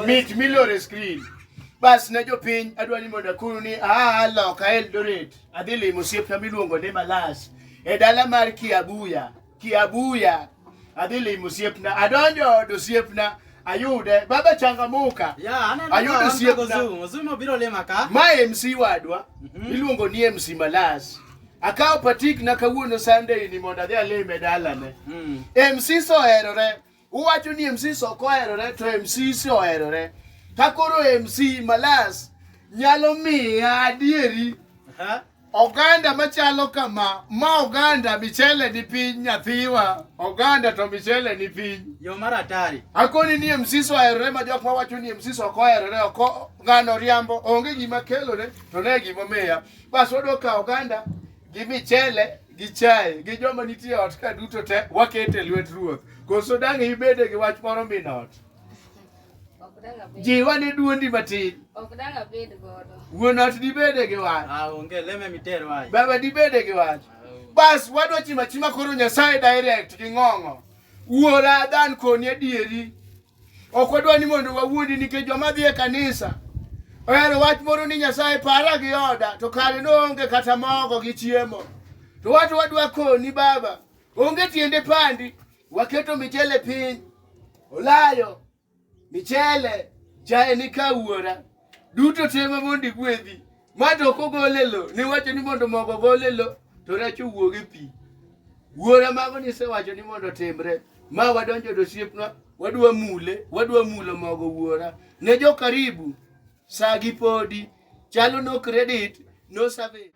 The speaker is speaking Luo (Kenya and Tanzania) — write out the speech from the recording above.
mit milore screen bas ne jopiny adwa ni mondo akuru ni loka Eldoret adhi limo osiepna miluongo ni Malas e dala mar Kiabuya adhi limo osiepna adonjo od osiepna ayude baba changamuka ayude osiepna ma MC wadwa iluongo ni MC Malas akaw patik na kawuono Sunday ni mondo adhi alime dalane MC soherore uwacho ni MC sokoherore to MC soherore takoro MC Malas nyalo miya adieri oganda machalo kama ma oganda michele ni piny nyathiwa oganda to michele ni piny yo maratari akoni ni MC soherore ma jok mawacho ni MC sokoherore oko ngano riambo onge gima kelore to ne gima miya bas wadoka oganda gi michele gi chai gi joma nitie ot ka duto te wakete lwet ruoth koso dang' ibede gi wach moro minot jiwa ni duondi matin ok dang' abed godo wuon ot dibede gi wach onge leme miter wach baba dibede gi wach bas wadwa chima koro Nyasaye direct gi ng'ong'o wuora dhan koni adieri ok wadwa ni mondo wawuondi nikech joma dhi e kanisa ohero wach moro ni Nyasaye para gi oda to kare noonge kata mogo gi chiemo to wadwa koni baba onge tiende pandi waketo michele piny olayo michele jae ni kawuora duto tema mondi gwedhi mato kogolelo ni wacho ni mondo mogo golelo to rech owuog e pi wuora mago ni sewacho ni mondo timre ma wadonjo dosiepna wadwa mulo mogo wuora ne jo karibu sagi podi chalo no credit no service